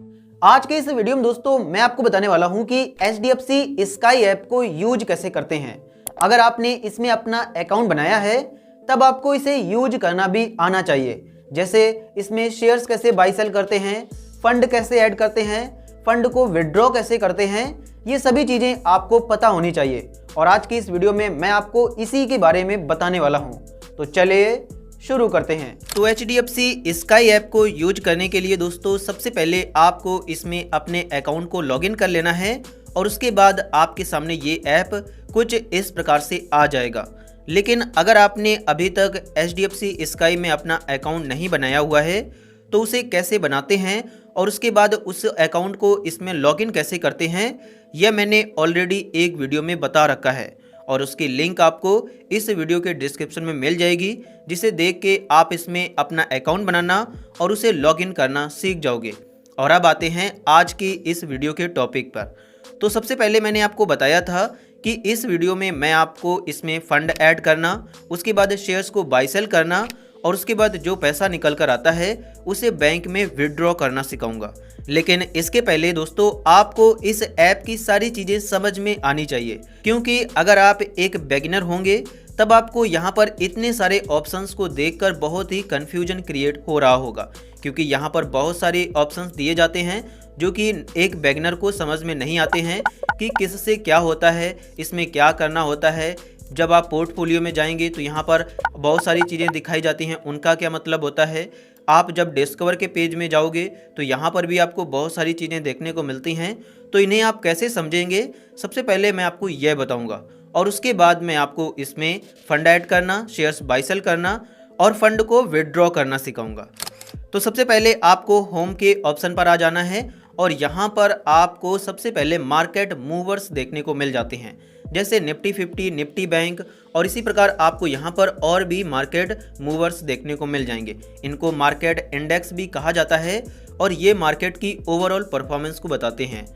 आज के इस वीडियो में दोस्तों मैं आपको बताने वाला हूं कि HDFC स्काई ऐप को यूज कैसे करते हैं। अगर आपने इसमें अपना अकाउंट बनाया है तब आपको इसे यूज करना भी आना चाहिए। जैसे इसमें शेयर्स कैसे बाई सेल करते हैं, फंड कैसे ऐड करते हैं, फंड को विड्रॉ कैसे करते हैं, ये सभी चीज़ें आपको पता होनी चाहिए। और आज की इस वीडियो में मैं आपको इसी के बारे में बताने वाला हूँ। तो चलिए शुरू करते हैं। तो HDFC स्काई ऐप को यूज करने के लिए दोस्तों सबसे पहले आपको इसमें अपने अकाउंट को लॉगिन कर लेना है और उसके बाद आपके सामने ये ऐप कुछ इस प्रकार से आ जाएगा। लेकिन अगर आपने अभी तक HDFC स्काई में अपना अकाउंट नहीं बनाया हुआ है तो उसे कैसे बनाते हैं और उसके बाद उस अकाउंट को इसमें लॉगिन कैसे करते हैं, यह मैंने ऑलरेडी एक वीडियो में बता रखा है और उसकी लिंक आपको इस वीडियो के डिस्क्रिप्शन में मिल जाएगी, जिसे देख के आप इसमें अपना अकाउंट बनाना और उसे लॉगिन करना सीख जाओगे। और अब आते हैं आज की इस वीडियो के टॉपिक पर। तो सबसे पहले मैंने आपको बताया था कि इस वीडियो में मैं आपको इसमें फ़ंड ऐड करना, उसके बाद शेयर्स को बाई सेल करना और उसके बाद जो पैसा निकल कर आता है उसे बैंक में विड्रॉ करना सिखाऊंगा। लेकिन इसके पहले दोस्तों आपको इस ऐप की सारी चीज़ें समझ में आनी चाहिए, क्योंकि अगर आप एक बिगिनर होंगे तब आपको यहाँ पर इतने सारे ऑप्शंस को देखकर बहुत ही कन्फ्यूजन क्रिएट हो रहा होगा, क्योंकि यहाँ पर बहुत सारे ऑप्शंस दिए जाते हैं जो कि एक बिगिनर को समझ में नहीं आते हैं कि किससे क्या होता है, इसमें क्या करना होता है। जब आप पोर्टफोलियो में जाएंगे तो यहाँ पर बहुत सारी चीज़ें दिखाई जाती हैं, उनका क्या मतलब होता है। आप जब डिस्कवर के पेज में जाओगे तो यहाँ पर भी आपको बहुत सारी चीज़ें देखने को मिलती हैं। तो इन्हें आप कैसे समझेंगे, सबसे पहले मैं आपको यह बताऊँगा और उसके बाद मैं आपको इसमें फ़ंड ऐड करना, शेयर्स बाई सेल करना और फंड को विड्रॉ करना सिखाऊंगा। तो सबसे पहले आपको होम के ऑप्शन पर आ जाना है और यहाँ पर आपको सबसे पहले मार्केट मूवर्स देखने को मिल जाते हैं, जैसे निफ्टी 50, निफ्टी बैंक और इसी प्रकार आपको यहाँ पर और भी मार्केट मूवर्स देखने को मिल जाएंगे। इनको मार्केट इंडेक्स भी कहा जाता है और ये मार्केट की ओवरऑल परफॉर्मेंस को बताते हैं।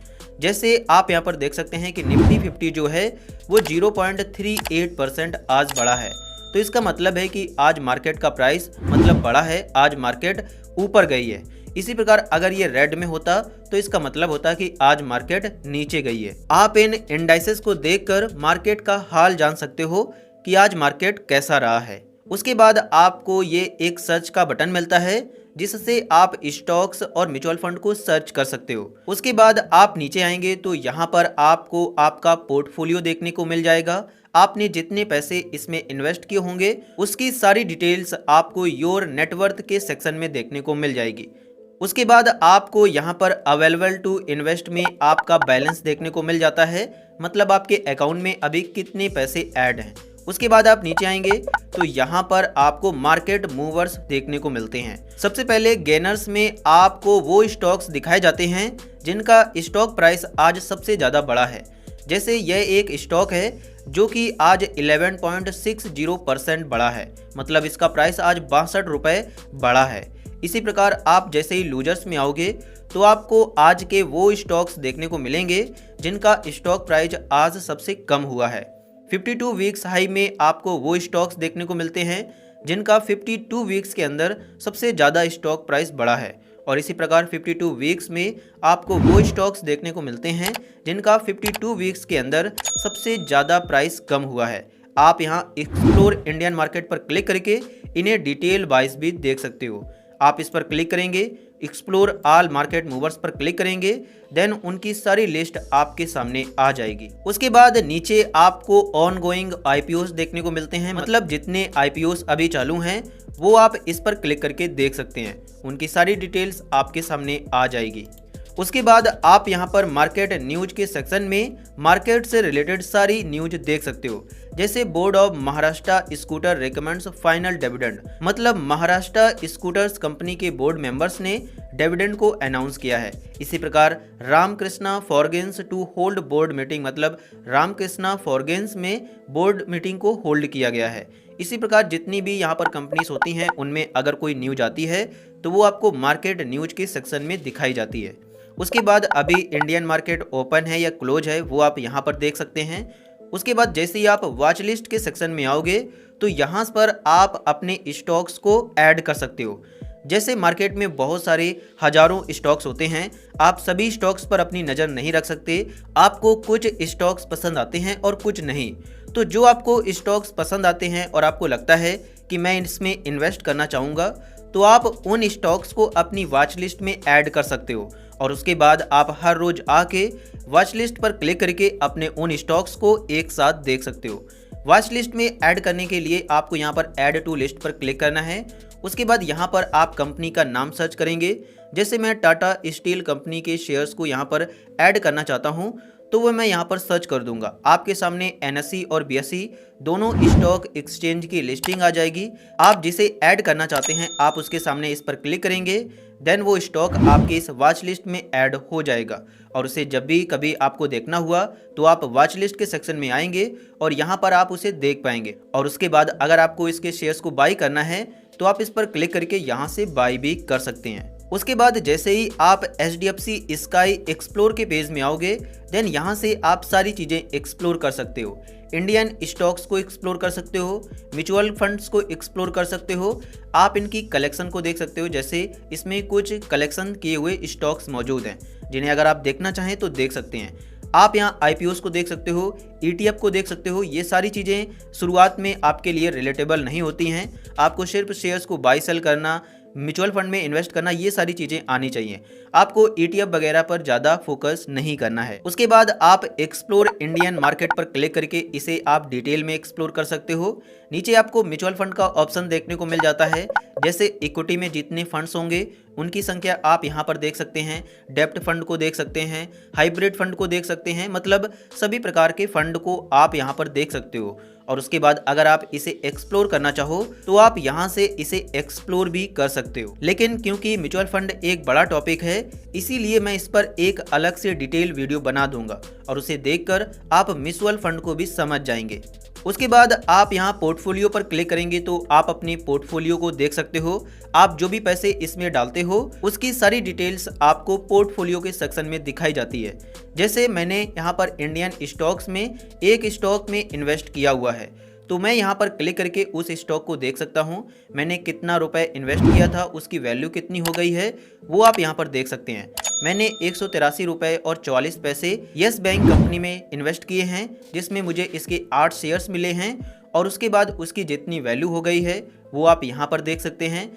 जैसे आप यहाँ पर देख सकते हैं कि निफ्टी 50 जो है वो 0.38% आज बढ़ा है। तो इसका मतलब है कि आज मार्केट का प्राइस मतलब बढ़ा है, आज मार्केट ऊपर गई है। इसी प्रकार अगर ये रेड में होता तो इसका मतलब होता कि आज मार्केट नीचे गई है। आप इन इंडाइसेस को देखकर मार्केट का हाल जान सकते हो कि आज मार्केट कैसा रहा है। उसके बाद आपको ये एक सर्च का बटन मिलता है जिससे आप स्टॉक्स और म्यूचुअल फंड को सर्च कर सकते हो। उसके बाद आप नीचे आएंगे तो यहाँ पर आपको आपका पोर्टफोलियो देखने को मिल जाएगा। आपने जितने पैसे इसमें इन्वेस्ट किए होंगे उसकी सारी डिटेल्स आपको योर नेटवर्थ के सेक्शन में देखने को मिल जाएगी। उसके बाद आपको यहाँ पर अवेलेबल टू इन्वेस्ट में आपका बैलेंस देखने को मिल जाता है, मतलब आपके अकाउंट में अभी कितने पैसे ऐड हैं। उसके बाद आप नीचे आएंगे तो यहाँ पर आपको मार्केट मूवर्स देखने को मिलते हैं। सबसे पहले गेनर्स में आपको वो स्टॉक्स दिखाए जाते हैं जिनका स्टॉक प्राइस आज सबसे ज़्यादा बढ़ा है। जैसे यह एक स्टॉक है जो कि आज 11.60% बढ़ा है, मतलब इसका प्राइस आज 62 रुपये बढ़ा है। इसी प्रकार आप जैसे ही लूजर्स में आओगे तो आपको आज के वो स्टॉक्स देखने को मिलेंगे जिनका स्टॉक प्राइस आज सबसे कम हुआ है। 52 वीक्स हाई में आपको वो स्टॉक्स देखने को मिलते हैं जिनका 52 वीक्स के अंदर सबसे ज़्यादा स्टॉक प्राइस बढ़ा है। और इसी प्रकार 52 वीक्स में आपको वो स्टॉक्स देखने को मिलते हैं जिनका 52 वीक्स के अंदर सबसे ज़्यादा प्राइस कम हुआ है। आप यहाँ एक्सप्लोर इंडियन मार्केट पर क्लिक करके इन्हें डिटेल वाइज भी देख सकते हो। आप इस पर क्लिक करेंगे, एक्सप्लोर ऑल मार्केट मूवर्स पर क्लिक करेंगे, देन उनकी सारी लिस्ट आपके सामने आ जाएगी। उसके बाद नीचे आपको ऑन गोइंग IPOs देखने को मिलते हैं, मतलब जितने IPOs अभी चालू हैं वो आप इस पर क्लिक करके देख सकते हैं, उनकी सारी डिटेल्स आपके सामने आ जाएगी। उसके बाद आप यहाँ पर मार्केट न्यूज के सेक्शन में मार्केट से रिलेटेड सारी न्यूज देख सकते हो। जैसे board of Maharashtra scooter recommends final dividend, मतलब महाराष्ट्र स्कूटर्स कंपनी के बोर्ड मेंबर्स ने डिविडेंड को अनाउंस किया है। इसी प्रकार Ramkrishna forgings to hold board meeting, मतलब रामकृष्णा फॉर्गेन्स में बोर्ड मीटिंग को होल्ड किया गया है। इसी प्रकार जितनी भी यहाँ पर कंपनीज होती हैं उनमें अगर कोई न्यूज आती है तो वो आपको मार्केट न्यूज के सेक्शन में दिखाई जाती है। उसके बाद अभी इंडियन मार्केट ओपन है या क्लोज है वो आप यहाँ पर देख सकते हैं। उसके बाद जैसे ही आप वॉच लिस्ट के सेक्शन में आओगे तो यहाँ पर आप अपने स्टॉक्स को ऐड कर सकते हो। जैसे मार्केट में बहुत सारे हजारों स्टॉक्स होते हैं, आप सभी स्टॉक्स पर अपनी नज़र नहीं रख सकते। आपको कुछ स्टॉक्स पसंद आते हैं और कुछ नहीं। तो जो आपको स्टॉक्स पसंद आते हैं और आपको लगता है कि मैं इसमें इन्वेस्ट करना चाहूँगा, तो आप उन स्टॉक्स को अपनी वॉच लिस्ट में ऐड कर सकते हो और उसके बाद आप हर रोज आके वॉच लिस्ट पर क्लिक करके अपने उन स्टॉक्स को एक साथ देख सकते हो। वॉच लिस्ट में ऐड करने के लिए आपको यहाँ पर ऐड टू लिस्ट पर क्लिक करना है। उसके बाद यहाँ पर आप कंपनी का नाम सर्च करेंगे। जैसे मैं टाटा स्टील कंपनी के शेयर्स को यहाँ पर ऐड करना चाहता हूँ, तो वो मैं यहाँ पर सर्च कर दूंगा। आपके सामने NSE और BSE दोनों स्टॉक एक्सचेंज की लिस्टिंग आ जाएगी। आप जिसे ऐड करना चाहते हैं आप उसके सामने इस पर क्लिक करेंगे, देन वो स्टॉक आपके इस वॉच लिस्ट में ऐड हो जाएगा और उसे जब भी कभी आपको देखना हुआ तो आप वॉच लिस्ट के सेक्शन में आएंगे और यहाँ पर आप उसे देख पाएंगे। और उसके बाद अगर आपको इसके शेयर्स को बाई करना है तो आप इस पर क्लिक करके यहाँ से बाई भी कर सकते हैं। उसके बाद जैसे ही आप HDFC स्काई एक्सप्लोर के पेज में आओगे, देन यहाँ से आप सारी चीज़ें एक्सप्लोर कर सकते हो। इंडियन स्टॉक्स को एक्सप्लोर कर सकते हो, म्यूचुअल फंड्स को एक्सप्लोर कर सकते हो, आप इनकी कलेक्शन को देख सकते हो। जैसे इसमें कुछ कलेक्शन किए हुए स्टॉक्स मौजूद हैं जिन्हें अगर आप देखना चाहें तो देख सकते हैं। आप यहाँ IPOs को देख सकते हो, ETF को देख सकते हो। ये सारी चीज़ें शुरुआत में आपके लिए रिलेटेबल नहीं होती हैं। आपको सिर्फ शेयर्स को बाई सेल करना, म्यूचुअल फंड में इन्वेस्ट करना, ये सारी चीज़ें आनी चाहिए। आपको ETF वगैरह पर ज़्यादा फोकस नहीं करना है। उसके बाद आप एक्सप्लोर इंडियन मार्केट पर क्लिक करके इसे आप डिटेल में एक्सप्लोर कर सकते हो। नीचे आपको म्यूचुअल फंड का ऑप्शन देखने को मिल जाता है। जैसे इक्विटी में जितने फंड्स होंगे उनकी संख्या आप यहाँ पर देख सकते हैं, डेप्ट फंड को देख सकते हैं, हाइब्रिड फंड को देख सकते हैं, मतलब सभी प्रकार के फंड को आप यहाँ पर देख सकते हो। और उसके बाद अगर आप इसे एक्सप्लोर करना चाहो तो आप यहाँ से इसे एक्सप्लोर भी कर सकते हो। लेकिन क्योंकि म्यूचुअल फंड एक बड़ा टॉपिक है, इसीलिए मैं इस पर एक अलग से डिटेल वीडियो बना दूंगा और उसे देखकर आप म्यूचुअल फंड को भी समझ जाएंगे। उसके बाद आप यहाँ पोर्टफोलियो पर क्लिक करेंगे तो आप अपने पोर्टफोलियो को देख सकते हो। आप जो भी पैसे इसमें डालते हो उसकी सारी डिटेल्स आपको पोर्टफोलियो के सेक्शन में दिखाई जाती है। जैसे मैंने यहाँ पर इंडियन स्टॉक्स में एक स्टॉक में इन्वेस्ट किया हुआ है, तो मैं यहाँ पर क्लिक करके उस स्टॉक को देख सकता हूँ। मैंने कितना रुपए इन्वेस्ट किया था, उसकी वैल्यू कितनी हो गई है, वो आप यहाँ पर देख सकते हैं। मैंने 183 रुपये और 44 पैसे येस बैंक कंपनी में इन्वेस्ट किए हैं, जिसमें मुझे इसके 8 शेयर्स मिले हैं और उसके बाद उसकी जितनी वैल्यू हो गई है वो आप यहाँ पर देख सकते हैं।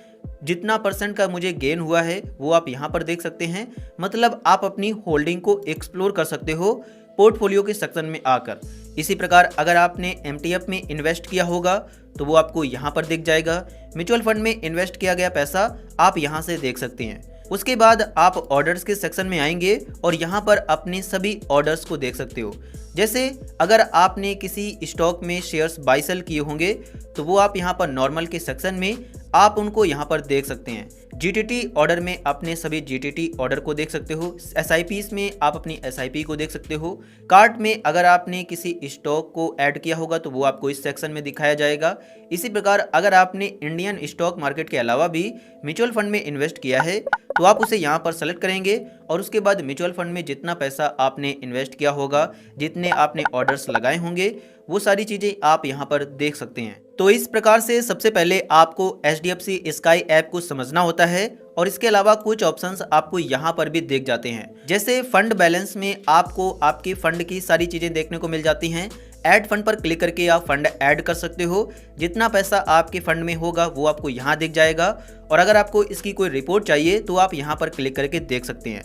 जितना % का मुझे गेन हुआ है वो आप यहाँ पर देख सकते हैं। मतलब आप अपनी होल्डिंग को एक्सप्लोर कर सकते हो पोर्टफोलियो के सेक्शन में आकर। इसी प्रकार अगर आपने MTF में इन्वेस्ट किया होगा तो वो आपको यहाँ पर दिख जाएगा। म्यूचुअल फंड में इन्वेस्ट किया गया पैसा आप यहाँ से देख सकते हैं। उसके बाद आप ऑर्डर्स के सेक्शन में आएंगे और यहाँ पर अपने सभी ऑर्डर्स को देख सकते हो। जैसे अगर आपने किसी स्टॉक में शेयर्स बाई सेल किए होंगे तो वो आप यहाँ पर नॉर्मल के सेक्शन में आप उनको यहाँ पर देख सकते हैं। GTT ऑर्डर में अपने सभी GTT ऑर्डर को देख सकते हो। SIPs में आप अपनी SIP को देख सकते हो। कार्ट में अगर आपने किसी स्टॉक को ऐड किया होगा तो वो आपको इस सेक्शन में दिखाया जाएगा। इसी प्रकार अगर आपने इंडियन स्टॉक मार्केट के अलावा भी म्यूचुअल फंड में इन्वेस्ट किया है तो आप उसे यहाँ पर सेलेक्ट करेंगे और उसके बाद म्यूचुअल फंड में जितना पैसा आपने इन्वेस्ट किया होगा, जितने आपने ऑर्डर्स लगाए होंगे, वो सारी चीज़ें आप यहाँ पर देख सकते हैं। तो इस प्रकार से सबसे पहले आपको HDFC स्काई ऐप को समझना होता है और इसके अलावा कुछ ऑप्शंस आपको यहाँ पर भी दिख जाते हैं। जैसे फंड बैलेंस में आपको आपके फंड की सारी चीज़ें देखने को मिल जाती हैं। ऐड फंड पर क्लिक करके आप फंड ऐड कर सकते हो। जितना पैसा आपके फंड में होगा वो आपको यहाँ दिख जाएगा और अगर आपको इसकी कोई रिपोर्ट चाहिए तो आप यहाँ पर क्लिक करके देख सकते हैं।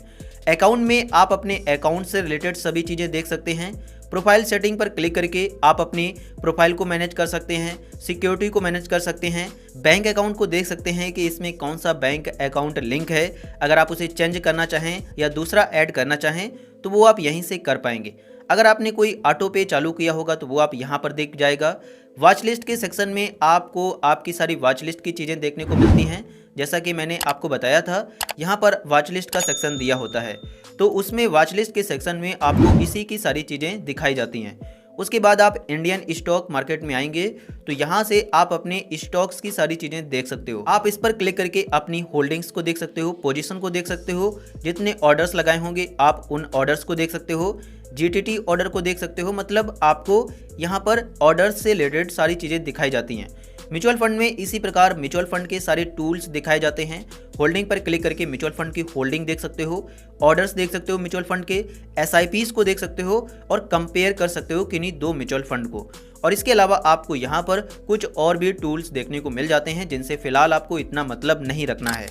अकाउंट में आप अपने अकाउंट से रिलेटेड सभी चीज़ें देख सकते हैं। प्रोफाइल सेटिंग पर क्लिक करके आप अपनी प्रोफाइल को मैनेज कर सकते हैं, सिक्योरिटी को मैनेज कर सकते हैं, बैंक अकाउंट को देख सकते हैं कि इसमें कौन सा बैंक अकाउंट लिंक है। अगर आप उसे चेंज करना चाहें या दूसरा ऐड करना चाहें तो वो आप यहीं से कर पाएंगे। अगर आपने कोई ऑटो पे चालू किया होगा तो वो आप यहाँ पर दिख जाएगा। वॉच लिस्ट के सेक्शन में आपको आपकी सारी वॉच लिस्ट की चीज़ें देखने को मिलती हैं। जैसा कि मैंने आपको बताया था, यहाँ पर वॉच लिस्ट का सेक्शन दिया होता है, तो उसमें वॉच लिस्ट के सेक्शन में आपको इसी की सारी चीज़ें दिखाई जाती हैं। उसके बाद आप इंडियन स्टॉक मार्केट में आएंगे तो यहाँ से आप अपने स्टॉक्स की सारी चीज़ें देख सकते हो। आप इस पर क्लिक करके अपनी होल्डिंग्स को देख सकते हो, पोजीशन को देख सकते हो, जितने ऑर्डर्स लगाए होंगे आप उन ऑर्डर्स को देख सकते हो, GTT ऑर्डर को देख सकते हो। मतलब आपको यहाँ पर ऑर्डर्स से रिलेटेड सारी चीज़ें दिखाई जाती हैं। म्यूचुअल फंड में इसी प्रकार म्यूचुअल फंड के सारे टूल्स दिखाए जाते हैं। होल्डिंग पर क्लिक करके म्यूचुअल फंड की होल्डिंग देख सकते हो, ऑर्डर्स देख सकते हो म्यूचुअल फंड के, SIPs को देख सकते हो और कंपेयर कर सकते हो किन्हीं दो म्यूचुअल फंड को। और इसके अलावा आपको यहाँ पर कुछ और भी टूल्स देखने को मिल जाते हैं जिनसे फिलहाल आपको इतना मतलब नहीं रखना है।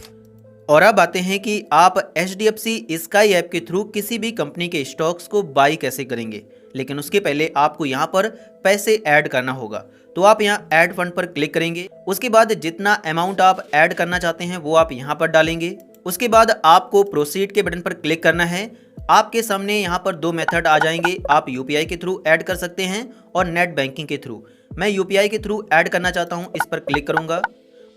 और अब आते हैं कि आप HDFC स्काई ऐप के थ्रू किसी भी कंपनी के स्टॉक्स को बाई कैसे करेंगे। लेकिन उसके पहले आपको यहाँ पर पैसे ऐड करना होगा। तो आप यहाँ ऐड फंड पर क्लिक करेंगे। उसके बाद जितना अमाउंट आप ऐड करना चाहते हैं वो आप यहाँ पर डालेंगे। उसके बाद आपको प्रोसीड के बटन पर क्लिक करना है। आपके सामने यहाँ पर दो मेथड आ जाएंगे। आप UPI के थ्रू ऐड कर सकते हैं और नेट बैंकिंग के थ्रू। मैं UPI के थ्रू ऐड करना चाहता हूँ, इस पर क्लिक करूँगा।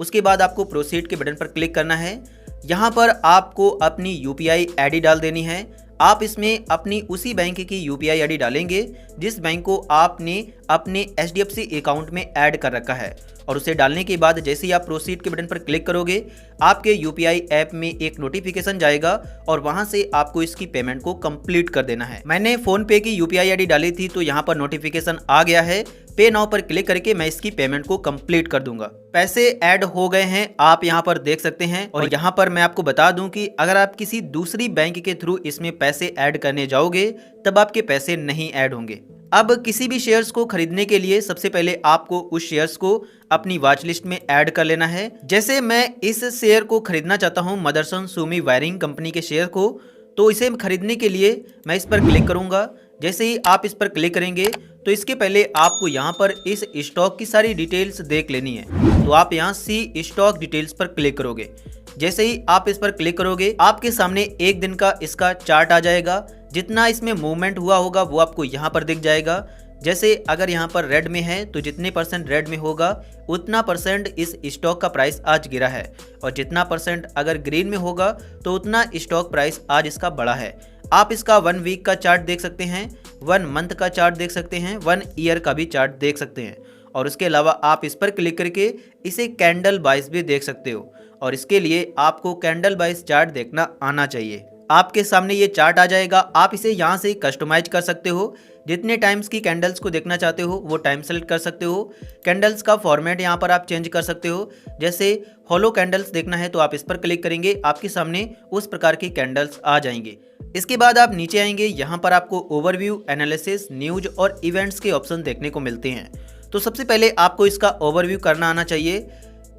उसके बाद आपको प्रोसीड के बटन पर क्लिक करना है। यहाँ पर आपको अपनी UPI ID डाल देनी है। आप इसमें अपनी उसी बैंक की UPI ID डालेंगे जिस बैंक को आपने अपने HDFC अकाउंट में ऐड कर रखा है। और उसे डालने के बाद जैसे ही आप प्रोसीड के बटन पर क्लिक करोगे, आपके UPI ऐप में एक नोटिफिकेशन जाएगा और वहां से आपको इसकी पेमेंट को कंप्लीट कर देना है। मैंने फोन पे की UPI ID डाली थी तो यहाँ पर नोटिफिकेशन आ गया है। पे नाउ पर क्लिक करके मैं इसकी पेमेंट को कंप्लीट कर दूंगा। पैसे ऐड हो गए हैं, आप यहाँ पर देख सकते हैं। और यहाँ पर मैं आपको बता दूं कि अगर आप किसी दूसरी बैंक के थ्रू इसमें पैसे ऐड करने जाओगे तब आपके पैसे नहीं ऐड होंगे। अब किसी भी शेयर्स को खरीदने के लिए सबसे पहले आपको उस शेयर्स को अपनी वॉच लिस्ट में ऐड कर लेना है। जैसे मैं इस शेयर को खरीदना चाहता हूं, मदरसन सुमी वायरिंग कंपनी के शेयर को, तो इसे खरीदने के लिए मैं इस पर क्लिक करूंगा। जैसे ही आप इस पर क्लिक करेंगे तो इसके पहले आपको यहाँ पर इस स्टॉक की सारी डिटेल्स देख लेनी है। तो आप यहाँ सी स्टॉक डिटेल्स पर क्लिक करोगे। जैसे ही आप इस पर क्लिक करोगे आपके सामने एक दिन का इसका चार्ट आ जाएगा। जितना इसमें मूवमेंट हुआ होगा वो आपको यहाँ पर दिख जाएगा। जैसे अगर यहाँ पर रेड में है तो जितने परसेंट रेड में होगा उतना परसेंट इस स्टॉक का प्राइस आज गिरा है, और जितना परसेंट अगर ग्रीन में होगा तो उतना स्टॉक प्राइस आज इसका बढ़ा है। आप इसका 1 वीक का चार्ट देख सकते हैं, 1 मंथ का चार्ट देख सकते हैं, 1 ईयर का भी चार्ट देख सकते हैं। और उसके अलावा आप इस पर क्लिक करके इसे कैंडल वाइज भी देख सकते हो। और इसके लिए आपको कैंडल वाइज चार्ट देखना आना चाहिए। आपके सामने ये चार्ट आ जाएगा। आप इसे यहाँ से कस्टमाइज कर सकते हो। जितने टाइम्स की कैंडल्स को देखना चाहते हो वो टाइम सेलेक्ट कर सकते हो। कैंडल्स का फॉर्मेट यहाँ पर आप चेंज कर सकते हो। जैसे हॉलो कैंडल्स देखना है तो आप इस पर क्लिक करेंगे, आपके सामने उस प्रकार की कैंडल्स आ जाएंगे। इसके बाद आप नीचे आएंगे, यहाँ पर आपको ओवरव्यू, एनालिसिस, न्यूज और इवेंट्स के ऑप्शन देखने को मिलते हैं। तो सबसे पहले आपको इसका ओवरव्यू करना आना चाहिए।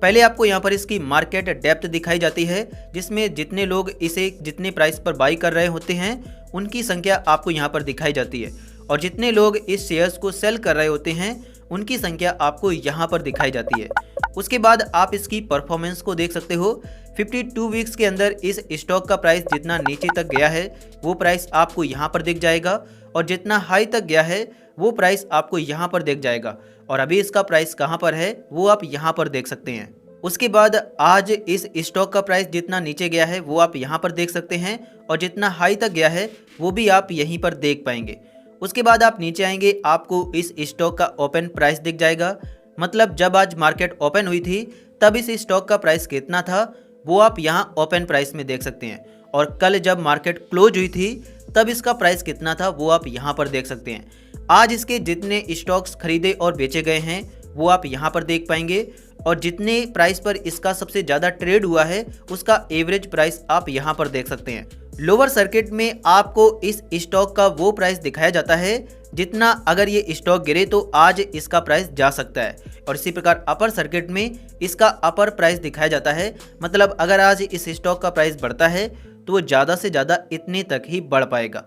पहले आपको यहाँ पर इसकी मार्केट डेप्थ दिखाई जाती है, जिसमें जितने लोग इसे जितने प्राइस पर बाई कर रहे होते हैं उनकी संख्या आपको यहाँ पर दिखाई जाती है, और जितने लोग इस शेयर्स को सेल कर रहे होते हैं उनकी संख्या आपको यहाँ पर दिखाई जाती है। उसके बाद आप इसकी परफॉर्मेंस को देख सकते हो। 52 वीक्स के अंदर इस स्टॉक का प्राइस जितना नीचे तक गया है वो प्राइस आपको यहाँ पर दिख जाएगा, और जितना हाई तक गया है वो प्राइस आपको यहाँ पर दिख जाएगा। और अभी इसका प्राइस कहाँ पर है वो आप यहाँ पर देख सकते हैं। उसके बाद आज इस स्टॉक का प्राइस जितना नीचे गया है वो आप यहाँ पर देख सकते हैं, और जितना हाई तक गया है वो भी आप यहीं पर देख पाएंगे। उसके बाद आप नीचे आएंगे, आपको इस स्टॉक का ओपन प्राइस दिख जाएगा। मतलब जब आज मार्केट ओपन हुई थी तब इस स्टॉक का प्राइस कितना था वो आप यहाँ ओपन प्राइस में देख सकते हैं, और कल जब मार्केट क्लोज हुई थी तब इसका प्राइस कितना था वो आप यहाँ पर देख सकते हैं। आज इसके जितने स्टॉक्स खरीदे और बेचे गए हैं वो आप यहाँ पर देख पाएंगे, और जितने प्राइस पर इसका सबसे ज़्यादा ट्रेड हुआ है उसका एवरेज प्राइस आप यहाँ पर देख सकते हैं। लोअर सर्किट में आपको इस स्टॉक का वो प्राइस दिखाया जाता है जितना अगर ये स्टॉक गिरे तो आज इसका प्राइस जा सकता है, और इसी प्रकार अपर सर्किट में इसका अपर प्राइस दिखाया जाता है। मतलब अगर आज इस स्टॉक का प्राइस बढ़ता है तो वो ज़्यादा से ज़्यादा इतने तक ही बढ़ पाएगा।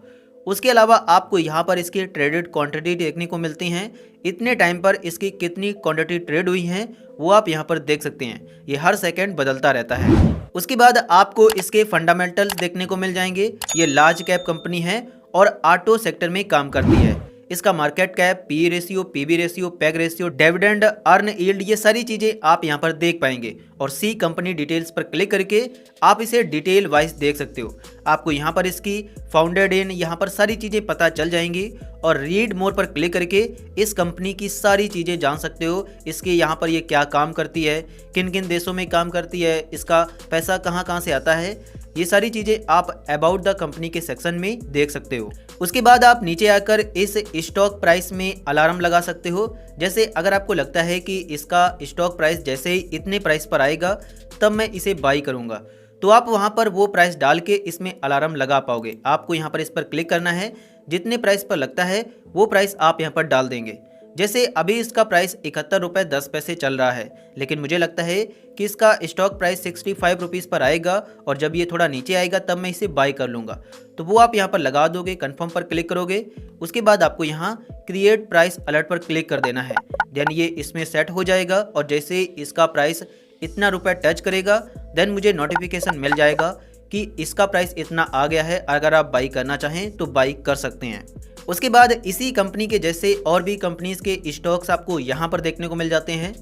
उसके अलावा आपको यहाँ पर इसकी ट्रेडेड क्वांटिटी देखने को मिलती हैं। इतने टाइम पर इसकी कितनी क्वांटिटी ट्रेड हुई हैं वो आप यहाँ पर देख सकते हैं। ये हर सेकंड बदलता रहता है। उसके बाद आपको इसके फंडामेंटल्स देखने को मिल जाएंगे। ये लार्ज कैप कंपनी है और ऑटो सेक्टर में काम करती है। इसका market cap, P ratio, PB ratio, PEG ratio, dividend, earn yield, ये सारी चीज़ें आप यहाँ पर देख पाएंगे। और सी कंपनी डिटेल्स पर क्लिक करके आप इसे डिटेल वाइज देख सकते हो। आपको यहाँ पर इसकी फाउंडेड इन, यहाँ पर सारी चीज़ें पता चल जाएंगी। और रीड मोर पर क्लिक करके इस कंपनी की सारी चीज़ें जान सकते हो। इसके यहाँ पर ये क्या काम करती है, किन किन देशों में काम करती है, इसका पैसा कहाँ कहाँ से आता है, ये सारी चीज़ें आप अबाउट द कंपनी के सेक्शन में देख सकते हो। उसके बाद आप नीचे आकर इस स्टॉक प्राइस में अलार्म लगा सकते हो। जैसे अगर आपको लगता है कि इसका स्टॉक प्राइस जैसे ही इतने प्राइस पर आएगा तब मैं इसे बाई करूँगा, तो आप वहाँ पर वो प्राइस डाल के इसमें अलार्म लगा पाओगे। आपको यहाँ पर इस पर क्लिक करना है, जितने प्राइस पर लगता है वो प्राइस आप यहाँ पर डाल देंगे। जैसे अभी इसका प्राइस 71 रुपये 10 पैसे चल रहा है, लेकिन मुझे लगता है कि इसका स्टॉक प्राइस 65 रुपीज़ पर आएगा और जब ये थोड़ा नीचे आएगा तब मैं इसे बाई कर लूँगा। तो वो आप यहाँ पर लगा दोगे, कंफर्म पर क्लिक करोगे। उसके बाद आपको यहाँ क्रिएट प्राइस अलर्ट पर क्लिक कर देना है। देन ये इसमें सेट हो जाएगा और जैसे इसका प्राइस इतना रुपये टच करेगा देन मुझे नोटिफिकेशन मिल जाएगा कि इसका प्राइस इतना आ गया है। अगर आप बाई करना चाहें तो बाई कर सकते हैं। उसके बाद इसी कंपनी के जैसे और भी कंपनीज के स्टॉक्स आपको यहाँ पर देखने को मिल जाते हैं।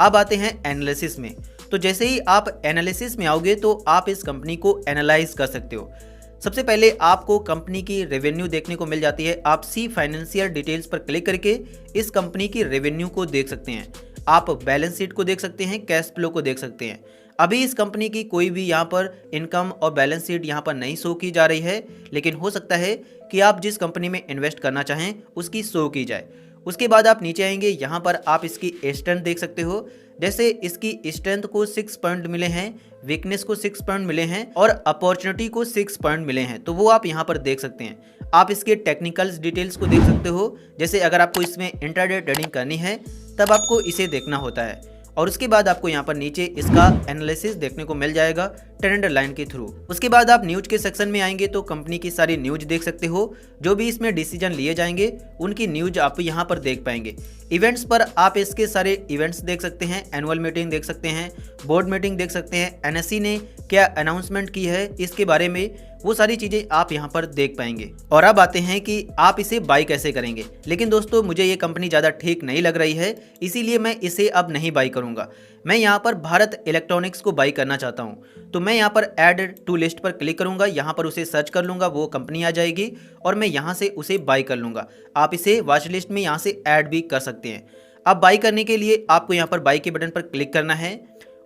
अब आते हैं एनालिसिस में। तो जैसे ही आप एनालिसिस में आओगे तो आप इस कंपनी को एनालाइज कर सकते हो। सबसे पहले आपको कंपनी की रेवेन्यू देखने को मिल जाती है। आप सी फाइनेंशियल डिटेल्स पर क्लिक करके इस कंपनी की रेवेन्यू को देख सकते हैं। आप बैलेंस शीट को देख सकते हैं, कैश फ्लो को देख सकते हैं। अभी इस कंपनी की कोई भी यहाँ पर इनकम और बैलेंस शीट यहाँ पर नहीं शो की जा रही है, लेकिन हो सकता है कि आप जिस कंपनी में इन्वेस्ट करना चाहें उसकी शो की जाए। उसके बाद आप नीचे आएंगे, यहाँ पर आप इसकी स्ट्रेंथ देख सकते हो। जैसे इसकी स्ट्रेंथ को 6 पॉइंट मिले हैं, वीकनेस को 6 पॉइंट मिले हैं और अपॉर्चुनिटी को 6 पॉइंट मिले हैं, तो वो आप यहाँ पर देख सकते हैं। आप इसके टेक्निकल्स डिटेल्स को देख सकते हो। जैसे अगर आपको इसमें इंट्राडे ट्रेडिंग करनी है तब आपको इसे देखना होता है। और उसके बाद आपको यहाँ पर नीचे इसका एनालिसिस देखने को मिल जाएगा ट्रेंड लाइन के थ्रू। उसके बाद आप न्यूज के सेक्शन में आएंगे तो कंपनी की सारी न्यूज देख सकते हो। जो भी इसमें डिसीजन लिए जाएंगे उनकी न्यूज आप यहाँ पर देख पाएंगे। इवेंट्स पर आप इसके सारे इवेंट्स देख सकते हैं, एनुअल मीटिंग देख सकते हैं, बोर्ड मीटिंग देख सकते हैं, एनएससी ने क्या अनाउंसमेंट की है इसके बारे में, वो सारी चीज़ें आप यहाँ पर देख पाएंगे। और अब आते हैं कि आप इसे बाई कैसे करेंगे। लेकिन दोस्तों मुझे ये कंपनी ज़्यादा ठीक नहीं लग रही है, इसीलिए मैं इसे अब नहीं बाई करूँगा। मैं यहाँ पर भारत इलेक्ट्रॉनिक्स को बाई करना चाहता हूँ। तो मैं यहाँ पर ऐड टू लिस्ट पर क्लिक करूँगा, यहाँ पर उसे सर्च कर लूँगा, वो कंपनी आ जाएगी और मैं यहाँ से उसे बाई कर लूँगा। आप इसे वॉच लिस्ट में यहाँ से ऐड भी कर सकते हैं। अब बाई करने के लिए आपको यहाँ पर बाई के बटन पर क्लिक करना है।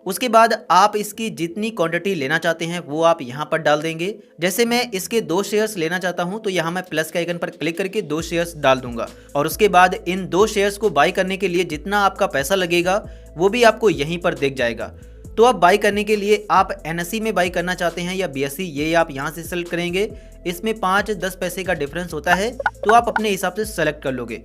उसके बाद आप इसकी जितनी क्वांटिटी लेना चाहते हैं वो आप यहाँ पर डाल देंगे। जैसे मैं इसके 2 शेयर्स लेना चाहता हूँ तो यहाँ मैं प्लस के आइकन पर क्लिक करके 2 शेयर्स डाल दूंगा। और उसके बाद इन 2 शेयर्स को बाई करने के लिए जितना आपका पैसा लगेगा वो भी आपको यहीं पर दिख जाएगा। तो अब बाई करने के लिए आप एनएससी में बाई करना चाहते हैं या बीएससी, ये आप यहाँ से सेलेक्ट करेंगे। इसमें 5-10 पैसे का डिफरेंस होता है, तो आप अपने हिसाब से सेलेक्ट कर लोगे।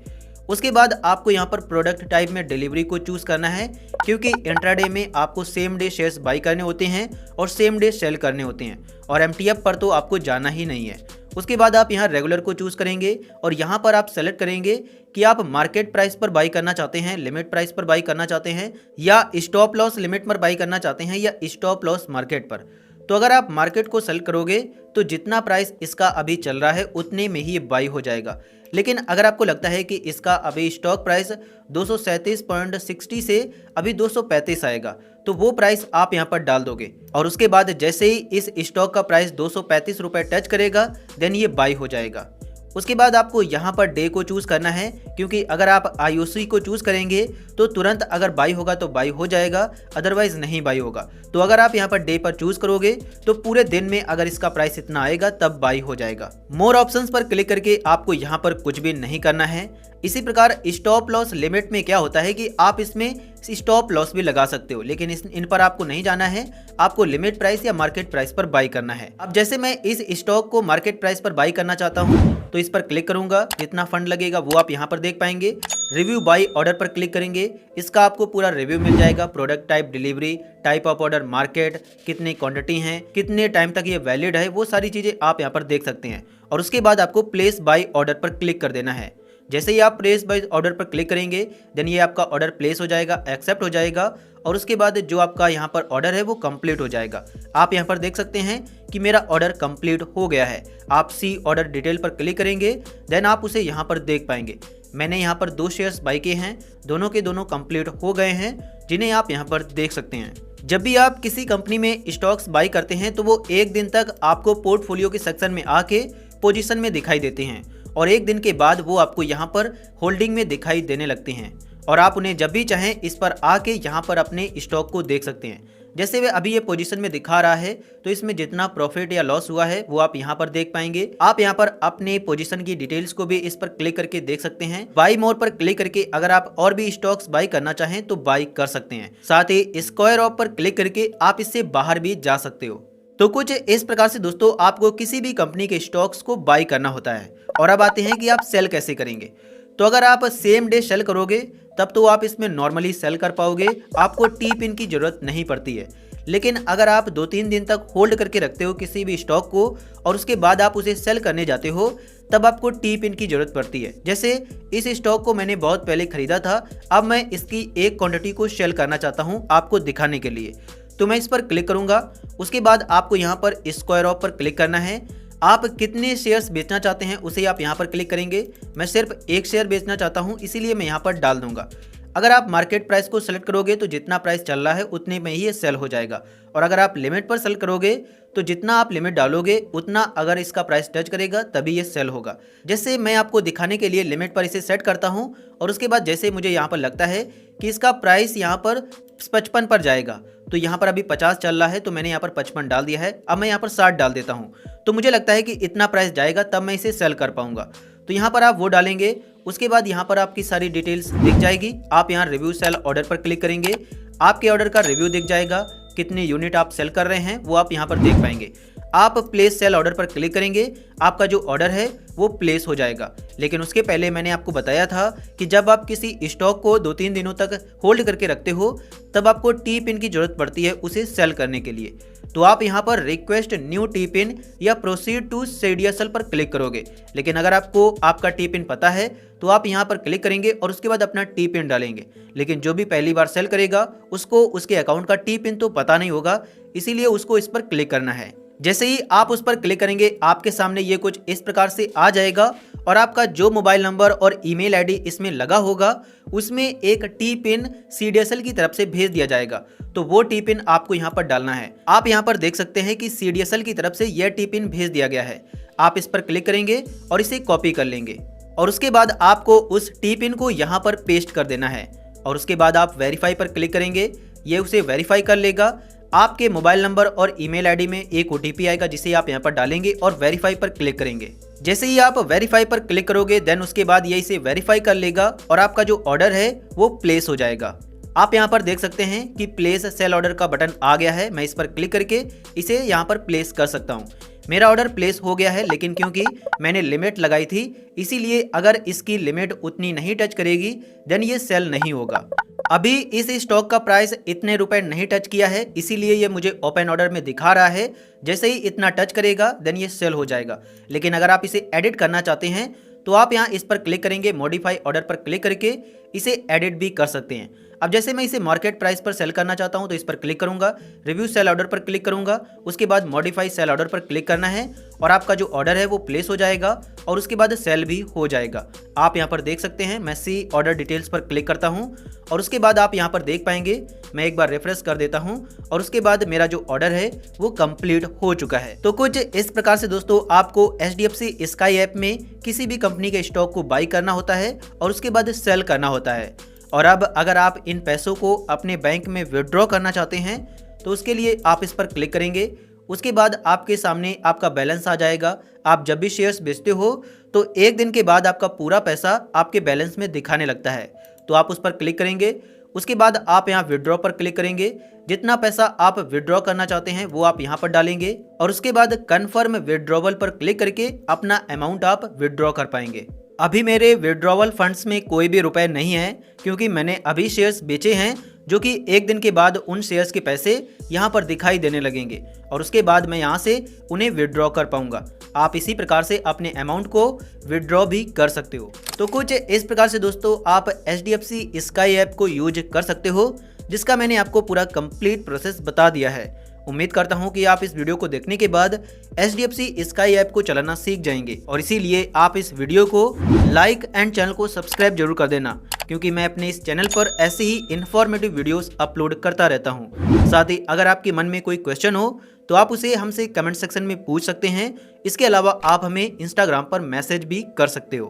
उसके बाद आपको यहाँ पर प्रोडक्ट टाइप में डिलीवरी को चूज करना है, क्योंकि इंट्राडे में आपको सेम डे शेयर्स बाई करने होते हैं और सेम डे सेल करने होते हैं, और एमटीएफ पर तो आपको जाना ही नहीं है। उसके बाद आप यहाँ रेगुलर को चूज करेंगे और यहाँ पर आप सेलेक्ट करेंगे कि आप मार्केट प्राइस पर बाई करना चाहते हैं, लिमिट प्राइस पर बाई करना चाहते हैं, या स्टॉप लॉस लिमिट पर बाई करना चाहते हैं, या स्टॉप लॉस मार्केट पर। तो अगर आप मार्केट को सेलेक्ट करोगे तो जितना प्राइस इसका अभी चल रहा है उतने में ही ये बाई हो जाएगा। लेकिन अगर आपको लगता है कि इसका अभी स्टॉक प्राइस 237.60 से अभी 235 आएगा तो वो प्राइस आप यहाँ पर डाल दोगे, और उसके बाद जैसे ही इस स्टॉक का प्राइस 235 रुपये टच करेगा देन ये बाई हो जाएगा। उसके बाद आपको यहाँ पर डे को चूज करना है, क्योंकि अगर आप आईओसी को चूज करेंगे तो तुरंत अगर बाई होगा तो बाई हो जाएगा, अदरवाइज नहीं बाई होगा। तो अगर आप यहाँ पर डे पर चूज करोगे तो पूरे दिन में अगर इसका प्राइस इतना आएगा तब बाई हो जाएगा। मोर ऑप्शंस पर क्लिक करके आपको यहाँ पर कुछ भी नहीं करना है। इसी प्रकार स्टॉप लॉस लिमिट में क्या होता है कि आप इसमें स्टॉप लॉस भी लगा सकते हो, लेकिन इन पर आपको नहीं जाना है, आपको लिमिट प्राइस या मार्केट प्राइस पर बाई करना है। अब जैसे मैं इस स्टॉक को मार्केट प्राइस पर बाई करना चाहता हूं तो इस पर क्लिक करूंगा, जितना फंड लगेगा वो आप यहां पर देख पाएंगे। रिव्यू बाई ऑर्डर पर क्लिक करेंगे, इसका आपको पूरा रिव्यू मिल जाएगा। Product type, delivery type of order, market, कितनी क्वांटिटी है, कितने टाइम तक ये वैलिड है, वो सारी चीजें आप यहाँ पर देख सकते हैं। और उसके बाद आपको प्लेस बाई ऑर्डर पर क्लिक कर देना है। जैसे ही आप प्लेस बाय ऑर्डर पर क्लिक करेंगे देन ये आपका ऑर्डर प्लेस हो जाएगा, एक्सेप्ट हो जाएगा, और उसके बाद जो आपका यहाँ पर ऑर्डर है वो कंप्लीट हो जाएगा। आप यहाँ पर देख सकते हैं कि मेरा ऑर्डर कंप्लीट हो गया है। आप सी ऑर्डर डिटेल पर क्लिक करेंगे देन आप उसे यहाँ पर देख पाएंगे। मैंने यहाँ पर 2 शेयर्स बाई किए हैं, दोनों के दोनों कंप्लीट हो गए हैं, जिन्हें आप यहाँ पर देख सकते हैं। जब भी आप किसी कंपनी में स्टॉक्स बाई करते हैं तो वो 1 दिन तक आपको पोर्टफोलियो के सेक्शन में आके पोजीशन में दिखाई देते हैं, और 1 दिन के बाद वो आपको यहाँ पर होल्डिंग में दिखाई देने लगते हैं, और आप उन्हें जब भी चाहें इस पर आके यहाँ पर अपने स्टॉक को देख सकते हैं। जैसे वे अभी ये पोजीशन में दिखा रहा है, तो इसमें जितना प्रॉफिट या लॉस हुआ है वो आप यहाँ पर देख पाएंगे। आप यहाँ पर अपने पोजीशन की डिटेल्स को भी इस पर क्लिक करके देख सकते हैं। बाई मोर पर क्लिक करके अगर आप और भी स्टॉक्स बाई करना चाहें तो बाई कर सकते हैं। साथ ही स्क्वायर ऑफ पर क्लिक करके आप इससे बाहर भी जा सकते हो। तो कुछ इस प्रकार से दोस्तों आपको किसी भी कंपनी के स्टॉक्स को बाई करना होता है। और अब आते हैं कि आप सेल कैसे करेंगे। तो अगर आप सेम डे सेल करोगे तब तो आप इसमें नॉर्मली सेल कर पाओगे, आपको टी पिन की जरूरत नहीं पड़ती है। लेकिन अगर आप 2-3 दिन तक होल्ड करके रखते हो किसी भी स्टॉक को और उसके बाद आप उसे सेल करने जाते हो, तब आपको टी पिन की जरूरत पड़ती है। जैसे इस स्टॉक को मैंने बहुत पहले खरीदा था, अब मैं इसकी एक क्वांटिटी को सेल करना चाहता हूं आपको दिखाने के लिए। तो मैं इस पर क्लिक करूंगा। उसके बाद आपको यहां पर स्क्वायर ऑफ पर क्लिक करना है। आप कितने शेयर्स बेचना चाहते हैं उसे आप यहां पर क्लिक करेंगे। मैं सिर्फ एक शेयर बेचना चाहता हूं, इसीलिए मैं यहां पर डाल दूंगा। अगर आप मार्केट प्राइस को सेलेक्ट करोगे तो जितना प्राइस चल रहा है उतने में ही ये सेल हो जाएगा। और अगर आप लिमिट पर सेलेक्ट करोगे तो जितना आप लिमिट डालोगे उतना अगर इसका प्राइस टच करेगा तभी ये सेल होगा। जैसे मैं आपको दिखाने के लिए लिमिट पर इसे सेट करता हूं और उसके बाद जैसे मुझे यहाँ पर लगता है कि इसका प्राइस यहाँ पर 55 पर जाएगा, तो यहाँ पर अभी 50 चल रहा है तो मैंने यहाँ पर 55 डाल दिया है। अब मैं यहाँ पर 60 डाल देता हूँ, तो मुझे लगता है कि इतना प्राइस जाएगा तब मैं इसे सेल कर पाऊंगा। तो यहाँ पर आप वो डालेंगे। उसके बाद यहाँ पर आपकी सारी डिटेल्स दिख जाएगी। आप यहाँ रिव्यू सेल ऑर्डर पर क्लिक करेंगे, आपके ऑर्डर का रिव्यू दिख जाएगा, कितने यूनिट आप सेल कर रहे हैं वो आप यहाँ पर देख पाएंगे। आप प्लेस सेल ऑर्डर पर क्लिक करेंगे, आपका जो ऑर्डर है वो प्लेस हो जाएगा। लेकिन उसके पहले मैंने आपको बताया था कि जब आप किसी स्टॉक को 2-3 दिनों तक होल्ड करके रखते हो तब आपको टी पिन की जरूरत पड़ती है उसे सेल करने के लिए। तो आप यहाँ पर रिक्वेस्ट न्यू टी पिन या प्रोसीड टू सीडीएसएल पर क्लिक करोगे। लेकिन अगर आपको आपका टी पिन पता है तो आप यहाँ पर क्लिक करेंगे और उसके बाद अपना टी पिन डालेंगे। लेकिन जो भी पहली बार सेल करेगा उसको उसके अकाउंट का टी पिन तो पता नहीं होगा, इसीलिए उसको इस पर क्लिक करना है। जैसे ही आप उस पर क्लिक करेंगे आपके सामने ये कुछ इस प्रकार से आ जाएगा और आपका जो मोबाइल नंबर और ईमेल आईडी इसमें लगा होगा उसमें एक टी पिन सीडीएसएल की तरफ से भेज दिया जाएगा। तो वो टी पिन आपको यहाँ पर डालना है। आप यहाँ पर देख सकते हैं कि सीडीएसएल की तरफ से यह टी पिन भेज दिया गया है। आप इस पर क्लिक करेंगे और इसे कॉपी कर लेंगे और उसके बाद आपको उस टी पिन को यहाँ पर पेस्ट कर देना है। और उसके बाद आप वेरीफाई पर क्लिक करेंगे, ये उसे वेरीफाई कर लेगा। आपके मोबाइल नंबर और ईमेल आईडी में एक ओटीपी आएगा जिसे आप यहाँ पर डालेंगे और वेरीफाई पर क्लिक करेंगे। जैसे ही आप वेरीफाई पर क्लिक करोगे देन उसके बाद ये इसे वेरीफाई कर लेगा और आपका जो ऑर्डर है वो प्लेस हो जाएगा। आप यहाँ पर देख सकते हैं कि प्लेस सेल ऑर्डर का बटन आ गया है। मैं इस पर क्लिक करके इसे यहाँ पर प्लेस कर सकता हूँ। मेरा ऑर्डर प्लेस हो गया है, लेकिन क्योंकि मैंने लिमिट लगाई थी इसीलिए अगर इसकी लिमिट उतनी नहीं टच करेगी देन ये सेल नहीं होगा। अभी इस स्टॉक का प्राइस इतने रुपए नहीं टच किया है, इसीलिए ये मुझे ओपन ऑर्डर में दिखा रहा है। जैसे ही इतना टच करेगा देन ये सेल हो जाएगा। लेकिन अगर आप इसे एडिट करना चाहते हैं तो आप यहाँ इस पर क्लिक करेंगे, मॉडिफाई ऑर्डर पर क्लिक करके इसे एडिट भी कर सकते हैं। अब जैसे मैं इसे मार्केट प्राइस पर सेल करना चाहता हूं तो इस पर क्लिक करूंगा, रिव्यू सेल ऑर्डर पर क्लिक करूंगा, उसके बाद मॉडिफाई सेल ऑर्डर पर क्लिक करना है और आपका जो ऑर्डर है वो प्लेस हो जाएगा और उसके बाद सेल भी हो जाएगा। आप यहां पर देख सकते हैं। मैं सी ऑर्डर डिटेल्स पर क्लिक करता हूं और उसके बाद आप यहां पर देख पाएंगे। मैं एक बार रिफ्रेश कर देता हूं और उसके बाद मेरा जो ऑर्डर है वो कंप्लीट हो चुका है। तो कुछ इस प्रकार से दोस्तों आपको HDFC स्काई ऐप में किसी भी कंपनी के स्टॉक को बाई करना होता है और उसके बाद सेल करना होता है। और अब अगर आप इन पैसों को अपने बैंक में विड्रॉ करना चाहते हैं तो उसके लिए आप इस पर क्लिक करेंगे। उसके बाद आपके सामने आपका बैलेंस आ जाएगा। आप जब भी शेयर्स बेचते हो तो एक दिन के बाद आपका पूरा पैसा आपके बैलेंस में दिखाने लगता है, तो आप उस पर क्लिक करेंगे। उसके बाद आप यहाँ विड्रॉ पर क्लिक करेंगे। जितना पैसा आप विड्रॉ करना चाहते हैं वो आप यहाँ पर डालेंगे और उसके बाद कन्फर्म विड्रॉवल पर क्लिक करके अपना अमाउंट आप विड्रॉ कर पाएंगे। अभी मेरे विड्रॉवल फंड्स में कोई भी रुपए नहीं है क्योंकि मैंने अभी शेयर्स बेचे हैं, जो कि एक दिन के बाद उन शेयर्स के पैसे यहाँ पर दिखाई देने लगेंगे और उसके बाद मैं यहाँ से उन्हें विड्रॉ कर पाऊंगा। आप इसी प्रकार से अपने अमाउंट को विड्रॉ भी कर सकते हो। तो कुछ इस प्रकार से दोस्तों आप HDFC स्काई ऐप को यूज कर सकते हो, जिसका मैंने आपको पूरा कंप्लीट प्रोसेस बता दिया है। उम्मीद करता हूं कि आप इस वीडियो को देखने के बाद HDFC स्काई ऐप को चलाना सीख जाएंगे और इसीलिए आप इस वीडियो को लाइक एंड चैनल को सब्सक्राइब जरूर कर देना, क्योंकि मैं अपने इस चैनल पर ऐसे ही इन्फॉर्मेटिव वीडियोस अपलोड करता रहता हूं। साथ ही अगर आपके मन में कोई क्वेश्चन हो तो आप उसे हमसे कमेंट सेक्शन में पूछ सकते हैं। इसके अलावा आप हमें इंस्टाग्राम पर मैसेज भी कर सकते हो।